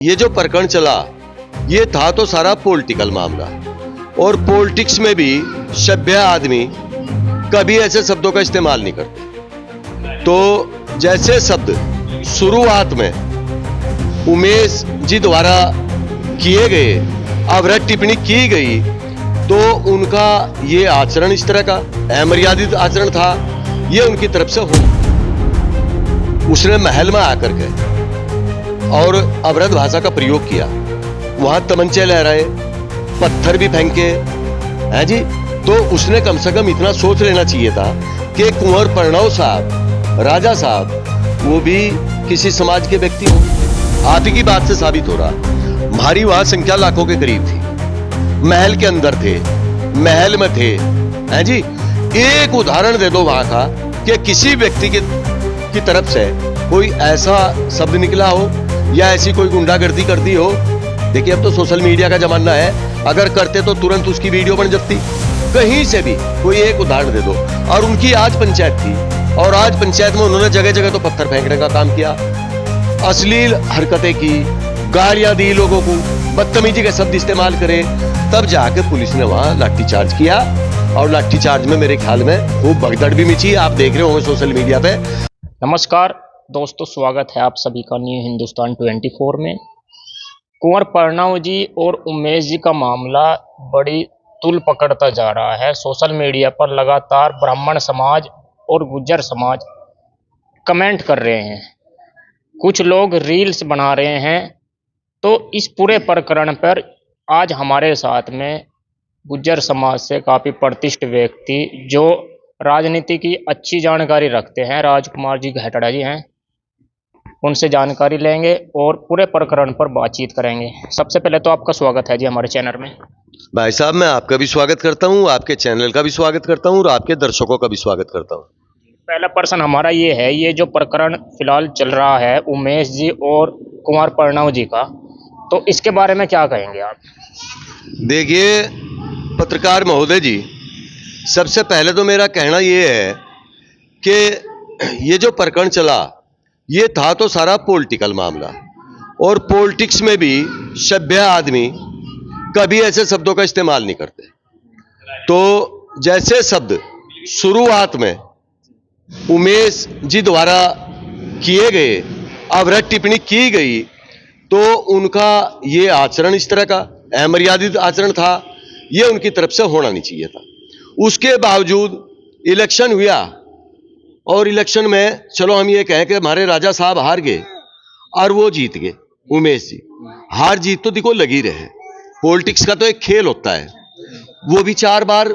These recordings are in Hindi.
ये जो प्रकरण चला ये था तो सारा पॉलिटिकल मामला, और पॉलिटिक्स में भी सभ्य आदमी कभी ऐसे शब्दों का इस्तेमाल नहीं करते। तो जैसे शब्द शुरुआत में उमेश जी द्वारा किए गए, अवरत टिप्पणी की गई, तो उनका ये आचरण इस तरह का अमर्यादित आचरण था, ये उनकी तरफ से हो। उसने महल में आकर के और अवरत भाषा का प्रयोग किया, वहां तमंचे लहराए, पत्थर भी फेंके हैं जी। तो उसने कम से कम इतना सोच लेना चाहिए था कि कुंवर प्रणव साहब, राजा साहब, वो भी किसी समाज के व्यक्ति हो। आप ही की बात से साबित हो रहा, हमारी वहां संख्या लाखों के करीब थी, महल के अंदर थे, महल में थे हैं जी। एक उदाहरण दे दो वहां का कि किसी व्यक्ति की तरफ से कोई ऐसा शब्द निकला हो या ऐसी कोई गुंडागर्दी कर दी हो। देखिए अब तो सोशल मीडिया का जमाना है, अगर करते तो तुरंत उसकी वीडियो बन जाती। कहीं से भी कोई एक उदाहरण दे दो। और उनकी आज पंचायत थी, और आज पंचायत में उन्होंने जगह जगह तो पत्थर फेंकने का काम किया, अश्लील हरकतें की, गालियां दी लोगों को, बदतमीजी के शब्द इस्तेमाल करे। तब जाके पुलिस ने वहां लाठीचार्ज किया, और लाठीचार्ज में मेरे ख्याल में खूब भगदड़ भी मची। आप देख रहे होंगे सोशल मीडिया पे। नमस्कार दोस्तों, स्वागत है आप सभी का न्यू हिंदुस्तान 24 में। कुंवर प्रणव जी और उमेश जी का मामला बड़ी तूल पकड़ता जा रहा है। सोशल मीडिया पर लगातार ब्राह्मण समाज और गुज्जर समाज कमेंट कर रहे हैं, कुछ लोग रील्स बना रहे हैं। तो इस पूरे प्रकरण पर आज हमारे साथ में गुज्जर समाज से काफ़ी प्रतिष्ठित व्यक्ति जो राजनीति की अच्छी जानकारी रखते हैं, राजकुमार जी घेटड़ा जी हैं, उनसे जानकारी लेंगे और पूरे प्रकरण पर बातचीत करेंगे। सबसे पहले तो आपका स्वागत है जी हमारे चैनल में। भाई साहब, मैं आपका भी स्वागत करता हूं, आपके चैनल का भी स्वागत करता हूं, और आपके दर्शकों का भी स्वागत करता हूं। पहला प्रश्न हमारा ये है, ये जो प्रकरण फिलहाल चल रहा है उमेश जी और कुंवर प्रणव जी का, तो इसके बारे में क्या कहेंगे आप? देखिए पत्रकार महोदय जी, सबसे पहले तो मेरा कहना ये है कि ये जो प्रकरण चला ये था तो सारा पॉलिटिकल मामला, और पॉलिटिक्स में भी सभ्य आदमी कभी ऐसे शब्दों का इस्तेमाल नहीं करते। तो जैसे शब्द शुरुआत में उमेश जी द्वारा किए गए, अवरत टिप्पणी की गई, तो उनका ये आचरण इस तरह का अमर्यादित आचरण था, ये उनकी तरफ से होना नहीं चाहिए था। उसके बावजूद इलेक्शन हुआ, और इलेक्शन में चलो हम ये कहें कि हमारे राजा साहब हार गए और वो जीत गए, उमेश जी। हार जीत तो देखो लगी रहे, पॉलिटिक्स का तो एक खेल होता है। वो भी 4 बार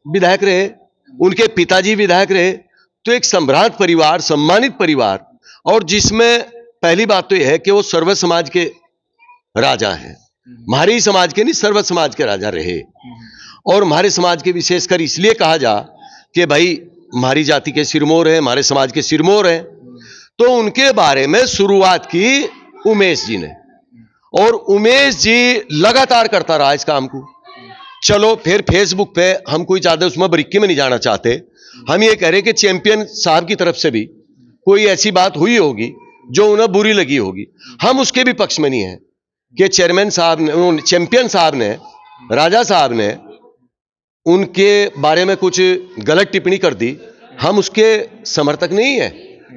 विधायक रहे, उनके पिताजी विधायक रहे, तो एक सम्भ्रांत परिवार, सम्मानित परिवार, और जिसमें पहली बात तो यह है कि वो सर्व समाज के राजा हैं। हमारे समाज के नहीं, सर्व समाज के राजा रहे। और हमारे समाज के विशेषकर इसलिए कहा जा कि भाई हमारी जाति के सिरमौर हैं, हमारे समाज के सिरमौर हैं। तो उनके बारे में शुरुआत की उमेश जी ने, और उमेश जी लगातार करता रहा इस काम को। चलो फिर फेसबुक पे हम कोई ज्यादा उसमें बारीकी में नहीं जाना चाहते, हम ये कह रहे कि चैंपियन साहब की तरफ से भी कोई ऐसी बात हुई होगी जो उन्हें बुरी लगी होगी। हम उसके भी पक्ष में नहीं है कि चेयरमैन साहब ने, चैंपियन साहब ने, राजा साहब ने उनके बारे में कुछ गलत टिप्पणी कर दी, हम उसके समर्थक नहीं है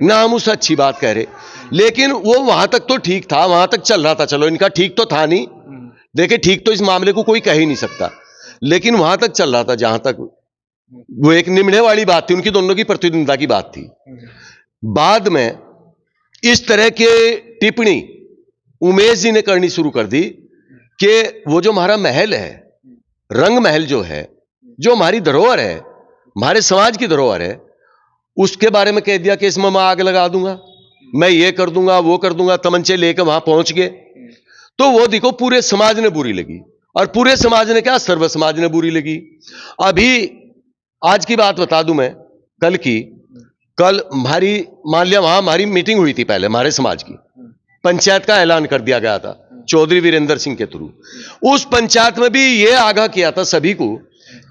ना, हम उससे अच्छी बात कह रहे। लेकिन वो वहां तक तो ठीक था, वहां तक चल रहा था। चलो इनका ठीक तो था नहीं, देखिए ठीक तो इस मामले को कोई कह ही नहीं सकता, लेकिन वहां तक चल रहा था जहां तक वो एक निमड़े वाली बात थी, उनकी दोनों की प्रतिद्वंद्विता की बात थी। बाद में इस तरह के टिप्पणी उमेश जी ने करनी शुरू कर दी कि वो जो हमारा महल है, रंग महल जो है, जो हमारी धरोहर है, हमारे समाज की धरोहर है, उसके बारे में कह दिया कि इसमें मैं आग लगा दूंगा, मैं ये कर दूंगा, वो कर दूंगा। तमंचे लेकर वहां पहुंच गए, तो वो देखो पूरे समाज ने बुरी लगी, और पूरे समाज ने क्या, सर्व समाज ने बुरी लगी। अभी आज की बात बता दूं मैं, कल हमारी, मान लिया वहां हमारी मीटिंग हुई थी, पहले हमारे समाज की पंचायत का ऐलान कर दिया गया था चौधरी वीरेंद्र सिंह के थ्रू। उस पंचायत में भी ये आगाह किया था सभी को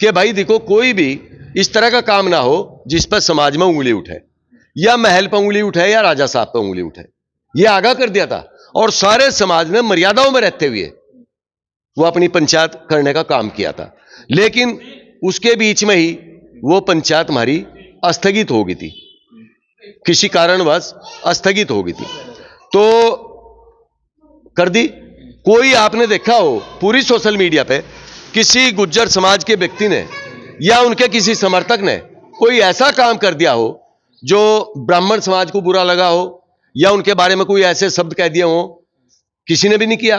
कि भाई देखो कोई भी इस तरह का काम ना हो जिस पर समाज में उंगली उठे, या महल पर उंगली उठे, या राजा साहब पर उंगली उठे। ये आगाह कर दिया था। और सारे समाज ने मर्यादाओं में रहते हुए वो अपनी पंचायत करने का काम किया था। लेकिन उसके बीच में ही वो पंचायत हमारी स्थगित हो गई थी, किसी कारणवश स्थगित हो गई थी, तो कर दी। कोई आपने देखा हो पूरी सोशल मीडिया पे किसी गुज्जर समाज के व्यक्ति ने या उनके किसी समर्थक ने कोई ऐसा काम कर दिया हो जो ब्राह्मण समाज को बुरा लगा हो या उनके बारे में कोई ऐसे शब्द कह दिए हो? किसी ने भी नहीं किया।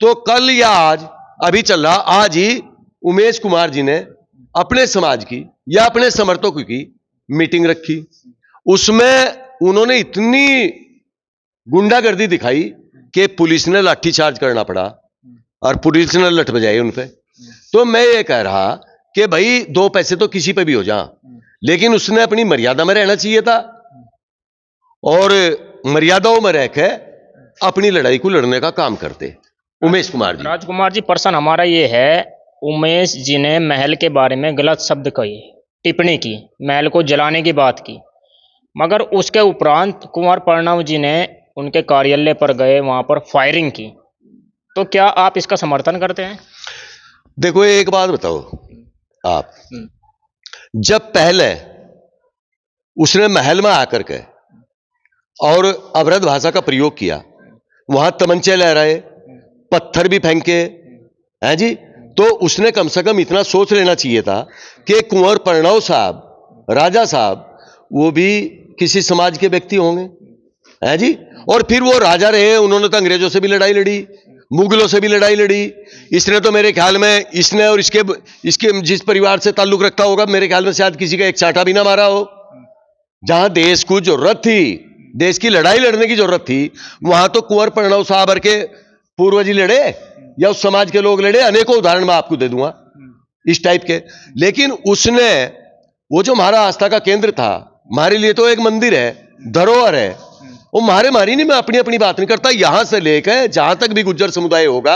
तो कल या आज अभी चल रहा, आज ही उमेश कुमार जी ने अपने समाज की या अपने समर्थकों की मीटिंग रखी। उसमें उन्होंने इतनी गुंडागर्दी दिखाई कि पुलिस ने लाठीचार्ज करना पड़ा और पुलिस ने लठ बजाई उन पे। तो मैं ये कह रहा कि भाई दो पैसे तो किसी पे भी हो जा, लेकिन उसने अपनी मर्यादा में रहना चाहिए था और मर्यादाओं में रहकर अपनी लड़ाई को लड़ने का काम करते। उमेश कुमार जी। राजकुमार जी, प्रश्न हमारा ये है, उमेश जी ने महल के बारे में गलत शब्द कहे, टिप्पणी की, महल को जलाने की बात की, मगर उसके उपरांत कुंवर प्रणव जी ने उनके कार्यालय पर गए, वहां पर फायरिंग की। तो क्या आप इसका समर्थन करते हैं? देखो एक बात बताओ आप, जब पहले उसने महल में आकर के और अवरध भाषा का प्रयोग किया, वहां तमंचे लहराए, पत्थर भी फेंके हैं जी, तो उसने कम से कम इतना सोच लेना चाहिए था कि कुंवर प्रणव साहब, राजा साहब, वो भी किसी समाज के व्यक्ति होंगे हैं जी। और फिर वो राजा रहे, उन्होंने तो अंग्रेजों से भी लड़ाई लड़ी, मुगलों से भी लड़ाई लड़ी। इसने तो मेरे ख्याल में, इसने और इसके जिस परिवार से ताल्लुक रखता होगा, मेरे ख्याल में शायद किसी का एक चांटा भी ना मारा हो। जहां देश को जरूरत थी, देश की लड़ाई लड़ने की जरूरत थी, वहां तो कुंवर प्रणव साहब और के पूर्वज लड़े या उस समाज के लोग लड़े। अनेकों उदाहरण मैं आपको दे दूंगा इस टाइप के। लेकिन उसने वो जो हमारा आस्था का केंद्र था, हमारे लिए तो एक मंदिर है, धरोहर है, वो मारी नहीं, मैं अपनी अपनी बात नहीं करता, यहां से लेकर जहां तक भी गुज्जर समुदाय होगा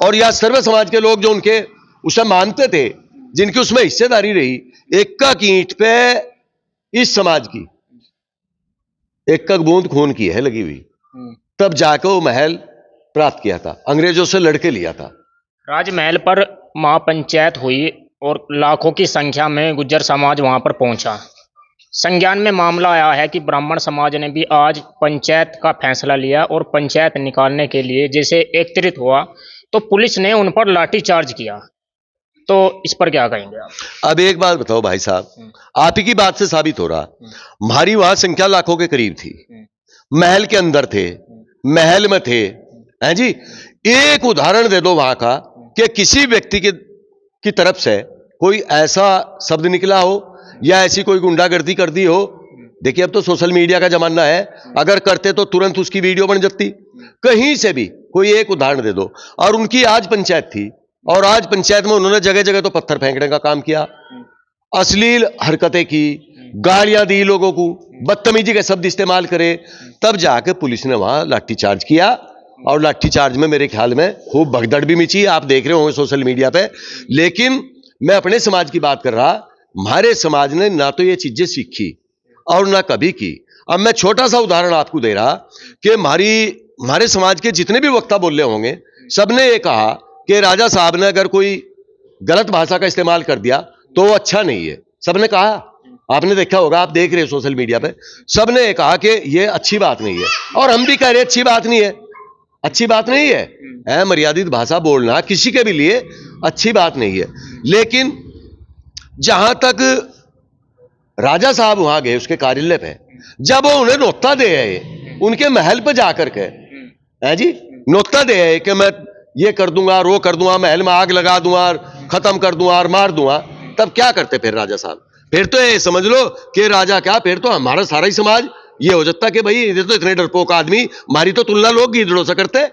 और यह सर्व समाज के लोग जो उनके उसे मानते थे, जिनकी उसमें हिस्सेदारी रही, एक का ईंट पे इस समाज की एक बूंद खून की है लगी हुई, तब जाकर वो महल प्राप्त किया था, अंग्रेजों से लड़के लिया था। राजमहल पर महापंचायत हुई और लाखों की संख्या में गुज्जर समाज वहां पर पहुंचा। संज्ञान में मामला आया है कि ब्राह्मण समाज ने भी आज पंचायत का फैसला लिया और पंचायत निकालने के लिए जैसे एकत्रित हुआ तो पुलिस ने उन पर लाठीचार्ज किया। तो इस पर क्या कहेंगे आप? अब एक बात बताओ भाई साहब, आप ही की बात से साबित हो रहा, हमारी वहां संख्या लाखों के करीब थी, महल के अंदर थे, महल में थे हैं जी। एक उदाहरण दे दो वहां का कि किसी व्यक्ति की तरफ से कोई ऐसा शब्द निकला हो या ऐसी कोई गुंडागर्दी कर दी हो। देखिए अब तो सोशल मीडिया का जमाना है, अगर करते तो तुरंत उसकी वीडियो बन जाती। कहीं से भी कोई एक उदाहरण दे दो। और उनकी आज पंचायत थी और आज पंचायत में उन्होंने जगह जगह तो पत्थर फेंकने का काम किया, अश्लील हरकतें की, गालियां दी लोगों को, बदतमीजी के शब्द इस्तेमाल करे, तब जाके पुलिस ने वहां लाठीचार्ज किया। और लाठीचार्ज में मेरे ख्याल में खूब भगदड़ भी मची, आप देख रहे होंगे सोशल मीडिया पे। लेकिन मैं अपने समाज की बात कर रहा, हमारे समाज ने ना तो ये चीजें सीखी और ना कभी की। अब मैं छोटा सा उदाहरण आपको दे रहा कि हमारे समाज के जितने भी वक्ता बोल रहे होंगे, सबने ये कहा कि राजा साहब ने अगर कोई गलत भाषा का इस्तेमाल कर दिया तो वो अच्छा नहीं है। सबने कहा, आपने देखा होगा, आप देख रहे हो सोशल मीडिया पे, सबने ये कहा कि ये अच्छी बात नहीं है। और हम भी कह रहे अच्छी बात नहीं है, अच्छी बात नहीं है, मर्यादित भाषा बोलना किसी के भी लिए अच्छी बात नहीं है। लेकिन जहां तक राजा साहब वहां गए उसके कार्यालय पे, जब वो उन्हें नोता दे आए, उनके महल पे जाकर के है जी, नोता दे आए कि मैं ये कर दूंगा, रो कर दूंगा, महल में आग लगा दूंगा, खत्म कर दूंगा और मार दूंगा, तब क्या करते फिर राजा साहब? फिर तो ये समझ लो कि राजा क्या, फिर तो हमारा सारा ही समाज ये हो जाता कि भाई ये तो इतने डरपोक आदमी, हमारी तो तुलना लोग गीदड़ों से करते,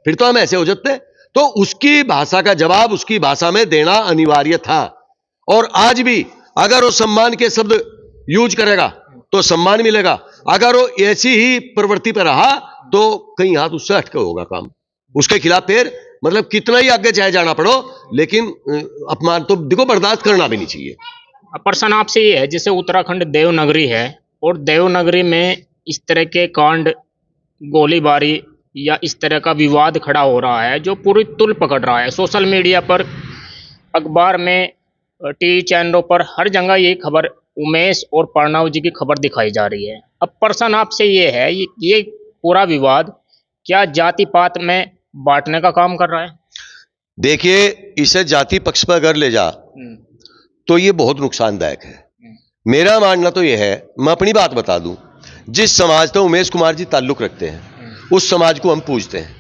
फिर तो हम ऐसे हो जाते। तो उसकी भाषा का जवाब उसकी भाषा में देना अनिवार्य था। और आज भी अगर वो सम्मान के शब्द यूज करेगा तो सम्मान मिलेगा, अगर वो ऐसी ही प्रवृत्ति पर रहा तो कहीं हाथ उससे हटके होगा काम। उसके खिलाफ फिर मतलब कितना ही आगे चाहे जाना पड़ो, लेकिन अपमान तो देखो बर्दाश्त करना भी नहीं चाहिए। प्रश्न आपसे ये है, जैसे उत्तराखंड देवनगरी है और देवनगरी में इस तरह के कांड, गोलीबारी या इस तरह का विवाद खड़ा हो रहा है जो पूरी तुल पकड़ रहा है। सोशल मीडिया पर, अखबार में, टीवी चैनलों पर, हर जगह ये खबर, उमेश और प्रणव जी की खबर दिखाई जा रही है। अब प्रश्न आपसे ये है, ये पूरा विवाद क्या जाति पात में बांटने का काम कर रहा है? देखिए, इसे जाति पक्ष पर अगर ले जा तो ये बहुत नुकसानदायक है। मेरा मानना तो यह है, मैं अपनी बात बता दूं, जिस समाज से उमेश कुमार जी ताल्लुक रखते हैं उस समाज को हम पूजते हैं,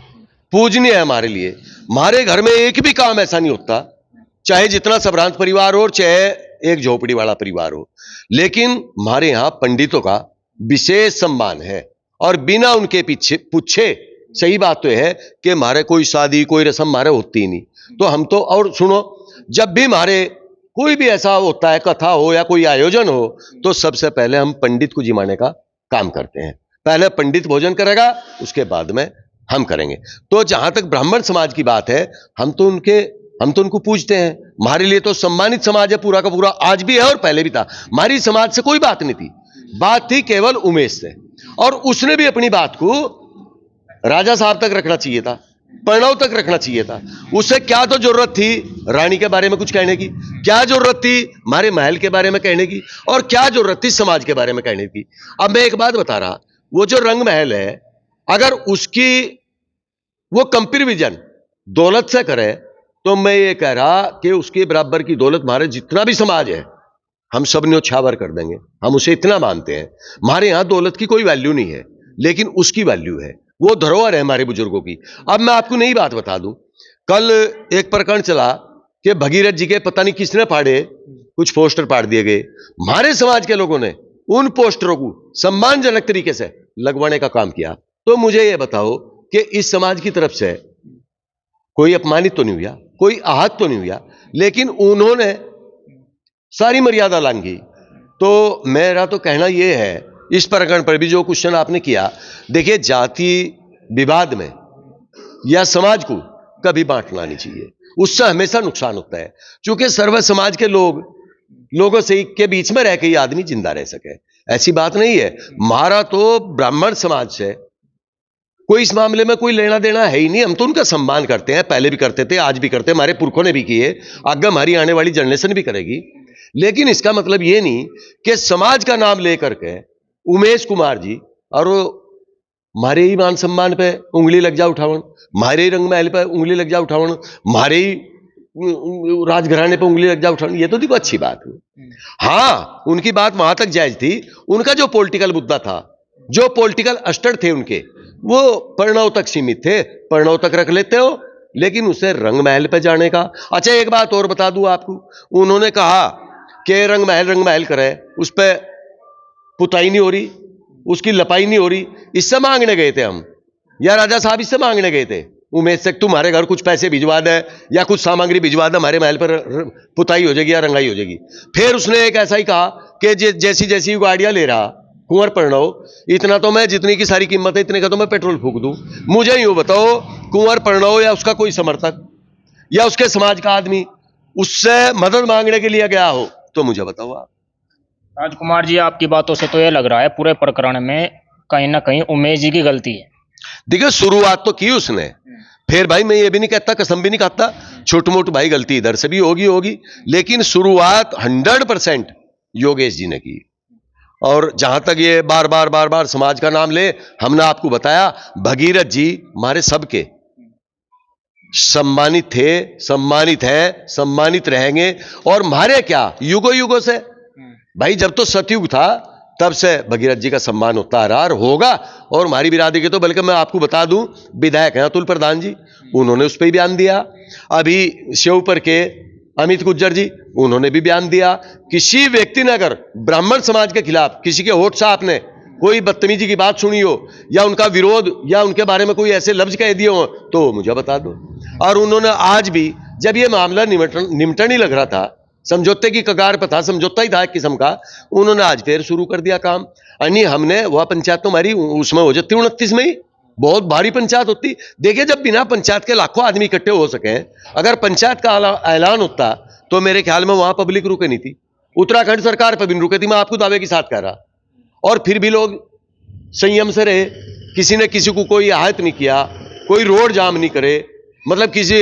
पूजनीय है हमारे लिए। हमारे घर में एक भी काम ऐसा नहीं होता, चाहे जितना संभ्रांत परिवार हो, चाहे एक झोपड़ी वाला परिवार हो, लेकिन हमारे यहां पंडितों का विशेष सम्मान है और बिना उनके पीछे पूछे, सही बात तो यह है कि हमारे कोई शादी कोई रस्म हमारे होती ही नहीं। तो हम तो, और सुनो, जब भी हमारे कोई भी ऐसा होता है, कथा हो या कोई आयोजन हो, तो सबसे पहले हम पंडित को जिमाने का काम करते हैं। पहले पंडित भोजन करेगा, उसके बाद में हम करेंगे। तो जहां तक ब्राह्मण समाज की बात है, हम तो उनको पूजते हैं। हमारे लिए तो सम्मानित समाज है पूरा का पूरा, आज भी है और पहले भी था। हमारी समाज से कोई बात नहीं थी, बात थी केवल उमेश से, और उसने भी अपनी बात को राजा साहब तक रखना चाहिए था, प्रणव तक रखना चाहिए था। उसे क्या तो जरूरत थी रानी के बारे में कुछ कहने की, क्या जरूरत थी हमारे महल के बारे में कहने की, और क्या जरूरत थी समाज के बारे में कहने की। अब मैं एक बात बता रहा, वो जो रंग महल है, अगर उसकी वो कंपेरिजन दौलत से करे, तो मैं ये कह रहा कि उसके बराबर की दौलत हमारे जितना भी समाज है हम सब न्योछावर कर देंगे। हम उसे इतना मानते हैं। हमारे यहां दौलत की कोई वैल्यू नहीं है, लेकिन उसकी वैल्यू है, वो धरोहर है हमारे बुजुर्गों की। अब मैं आपको नई बात बता दूं, कल एक प्रकरण चला कि भगीरथ जी के पता नहीं किसने फाड़े, कुछ पोस्टर फाड़ दिए गए। हमारे समाज के लोगों ने उन पोस्टरों को सम्मानजनक तरीके से लगवाने का काम किया। तो मुझे यह बताओ कि इस समाज की तरफ से कोई अपमानित तो नहीं हुआ, कोई आहत तो नहीं हुआ, लेकिन उन्होंने सारी मर्यादा लांघी। तो मेरा तो कहना यह है, इस प्रकरण पर भी जो क्वेश्चन आपने किया, देखिए, जाति विवाद में या समाज को कभी बांटना नहीं चाहिए, उससे हमेशा नुकसान होता है। क्योंकि सर्व समाज के लोगों से के बीच में रह के ही आदमी जिंदा रह सके, ऐसी बात नहीं है। हमारा तो ब्राह्मण समाज से कोई इस मामले में कोई लेना देना है ही नहीं। हम तो उनका सम्मान करते हैं, पहले भी करते थे, आज भी करते हैं, हमारे पुरखों ने भी किए, आगे हमारी आने वाली जनरेशन भी करेगी। लेकिन इसका मतलब यह नहीं कि समाज का नाम लेकर के उमेश कुमार जी और हमारे ही मान सम्मान पे उंगली लग जा उठावन, हमारे ही रंग महल पे उंगली लग जा उठावन, हमारे ही राजघराने पे उंगली लग जा उठावन, ये तो देखो अच्छी बात है। हाँ, उनकी बात वहां तक जायज थी। उनका जो पॉलिटिकल मुद्दा था, जो पॉलिटिकल अस्टर थे उनके, वो प्रणव तक सीमित थे, प्रणव तक रख लेते हो, लेकिन उसे रंग महल पे जाने का। अच्छा, एक बात और बता दूं आपको, उन्होंने कहा कि रंग महल करे, उस पर पुताई नहीं हो रही, उसकी लपाई नहीं हो रही। इससे मांगने गए थे हम, या राजा साहब इससे मांगने गए थे उमेश से, तुम्हारे घर कुछ पैसे भिजवा दे या कुछ सामग्री भिजवा दे, हमारे महल पर पुताई हो जाएगी या रंगाई हो जाएगी। फिर उसने एक ऐसा ही कहा कि जैसी जैसी गाड़ियां ले रहा कुंवर प्रणव, इतना तो मैं, जितनी की सारी कीमत है इतने का तो मैं पेट्रोल फूंक दूं। मुझे यूं बताओ, कुंवर प्रणव या उसका कोई समर्थक या उसके समाज का आदमी उससे मदद मांगने के लिए गया हो तो मुझे बताओ आप। राजकुमार जी, आपकी बातों से तो यह लग रहा है पूरे प्रकरण में कहीं ना कहीं उमेश जी की गलती है। देखिए, शुरुआत तो की उसने, फिर भाई मैं ये भी नहीं कहता, कसम भी नहीं खाता, छोट मोट भाई गलती इधर से भी होगी, लेकिन शुरुआत 100% योगेश जी ने की। और जहां तक ये बार बार समाज का नाम ले, हमने आपको बताया भगीरथ जी हमारे सबके सम्मानित थे, सम्मानित है, सम्मानित रहेंगे। और हमारे क्या युगों से भाई, जब तो सतयुग था तब से भगीरथ जी का सम्मान होता आ रहा और होगा। और हमारी बिरादरी के तो, बल्कि मैं आपको बता दूं, विधायक हैं अतुल प्रधान जी, उन्होंने उस पर भी बयान दिया। अभी शिवपुर के अमित गुज्जर जी, उन्होंने भी बयान दिया। किसी व्यक्ति ने अगर ब्राह्मण समाज के खिलाफ, किसी के होठ साहब ने कोई बदतमीजी की बात सुनी हो या उनका विरोध या उनके बारे में कोई ऐसे लफ्ज कह दिए हो तो मुझे बता दो। और उन्होंने आज भी, जब ये मामला निमटन ही लग रहा था, समझौते की कगार पर था, समझौता ही था एक किस्म का, उन्होंने आज फिर शुरू कर दिया काम। यानी हमने वह पंचायत तो हमारी उसमें हो जाती 29 में ही, बहुत भारी पंचायत होती। देखिए, जब बिना पंचायत के लाखों आदमी इकट्ठे हो सके, अगर पंचायत का ऐलान होता तो मेरे ख्याल में वहां पब्लिक रुके नहीं थी, उत्तराखंड सरकार पर भी रुके थी, मैं आपको दावे के साथ कह रहा। और फिर भी लोग संयम से रहे, किसी ने किसी को कोई आहत नहीं किया, कोई रोड जाम नहीं करे, मतलब किसी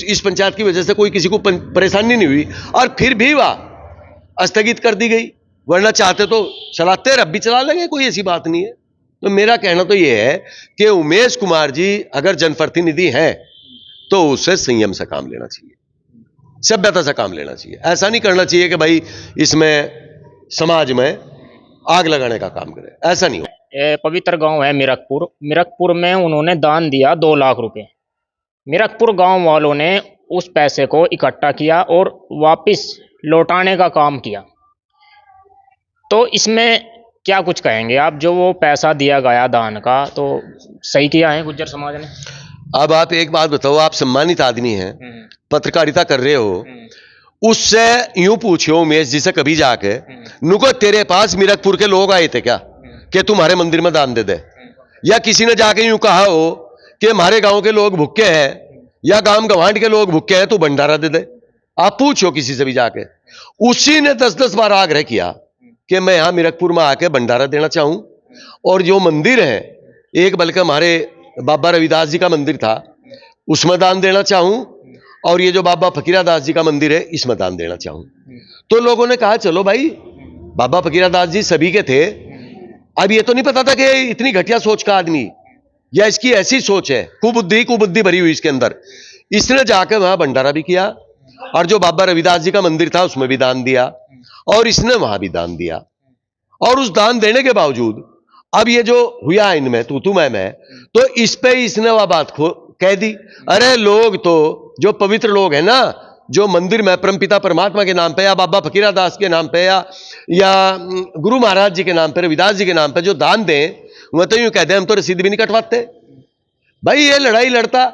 इस पंचायत की वजह से कोई किसी को परेशानी नहीं हुई, और फिर भी वह स्थगित कर दी गई। वरना चाहते तो चलाते, अब भी चला लेंगे, कोई ऐसी बात नहीं है। तो मेरा कहना तो यह है कि उमेश कुमार जी अगर जनप्रतिनिधि हैं तो उससे संयम से काम लेना चाहिए, सभ्यता से काम लेना चाहिए। ऐसा नहीं करना चाहिए कि भाई इसमें समाज में आग लगाने का काम करे, ऐसा नहीं हो। पवित्र गांव है मीरकपुर। मीरकपुर में उन्होंने दान दिया 2 लाख रुपए। मीरकपुर गांव वालों ने उस पैसे को इकट्ठा किया और वापस लौटाने का काम किया। तो इसमें क्या कुछ कहेंगे आप? जो वो पैसा दिया गया दान का, तो सही किया है गुज्जर समाज ने? अब आप एक बात बताओ, आप सम्मानित आदमी हैं, पत्रकारिता कर रहे हो, उससे यूं पूछो उमेश जी से कभी जाके, नुको तेरे पास मीरकपुर के लोग आए थे क्या कि तुम्हारे मंदिर में दान दे दे? या किसी ने जाके यूं कहा हो कि हमारे गांव के लोग भूखे हैं या गांव गवांड के लोग भूखे हैं, तो भंडारा दे दे? आप पूछो किसी से भी जाके। उसी ने 10-10 बार आग्रह किया कि मैं यहां मीरकपुर में आके भंडारा देना चाहूं, और जो मंदिर है, एक बल्कि हमारे बाबा रविदास जी का मंदिर था, उसमें दान देना चाहूं, और ये जो बाबा फकीरादास जी का मंदिर है, इसमें दान देना चाहूं। तो लोगों ने कहा चलो भाई, बाबा फकीरादास जी सभी के थे। अब ये तो नहीं पता था कि इतनी घटिया सोच का आदमी, या इसकी ऐसी सोच है, कुबुद्धि भरी हुई इसके अंदर। इसने जाकर वहां भंडारा भी किया, और जो बाबा रविदास जी का मंदिर था उसमें भी दान दिया, और इसने वहां भी दान दिया। और उस दान देने के बावजूद अब ये जो हुआ इनमें तू मैं, तो इस पे इसने वह बात कह दी, अरे लोग तो जो पवित्र लोग हैं ना, जो मंदिर में परमपिता परमात्मा के नाम पे या बाबा फकीरादास के नाम पे या गुरु महाराज जी के नाम पे, रविदास जी के नाम पे जो दान दें, वह तो यूं कहते हैं हम तो रसीद भी नहीं कटवाते। भाई ये लड़ाई लड़ता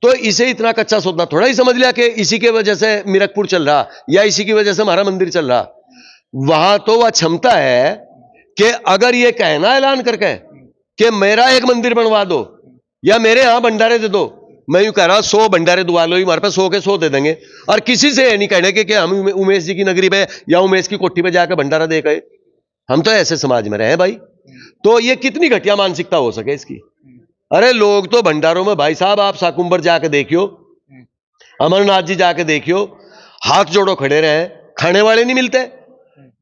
तो इसे इतना कच्चा सौदा थोड़ा ही समझ लिया कि इसी की वजह से मीरकपुर चल रहा या इसी की वजह से हमारा मंदिर चल रहा। वहां तो वह क्षमता है कि अगर ये कहना ऐलान करके कि मेरा एक मंदिर बनवा दो या मेरे यहां भंडारे दे दो, मैं यूं कह रहा 100 भंडारे दुआ लो, हमारे पास 100 के 100 दे देंगे। और किसी से ये नहीं कहने कि हम उमेश जी की नगरी पे या उमेश की कोठी पे जाकर भंडारा दे गए। हम तो ऐसे समाज में रहे भाई। तो ये कितनी घटिया मानसिकता हो सके इसकी। अरे लोग तो भंडारों में, भाई साहब आप साकुंबर जाके देखियो, अमरनाथ जी जाके देखियो, हाथ जोड़ो खड़े रहे, खाने वाले नहीं मिलते।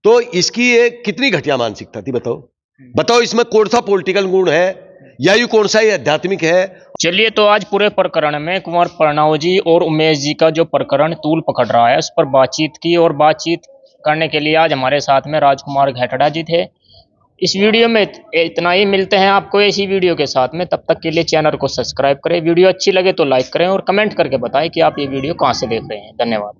तो इसकी ये कितनी घटिया मानसिकता थी, बताओ इसमें कौन सा पॉलिटिकल गुण है या ये कौन सा ये आध्यात्मिक है। चलिए, तो आज पूरे प्रकरण में कुंवर प्रणव जी और उमेश जी का जो प्रकरण तूल पकड़ रहा है उस पर बातचीत की, और बातचीत करने के लिए आज हमारे साथ में राजकुमार घेटड़ा जी थे। इस वीडियो में इतना ही। मिलते हैं आपको इसी वीडियो के साथ में, तब तक के लिए चैनल को सब्सक्राइब करें, वीडियो अच्छी लगे तो लाइक करें और कमेंट करके बताएं कि आप ये वीडियो कहां से देख रहे हैं। धन्यवाद।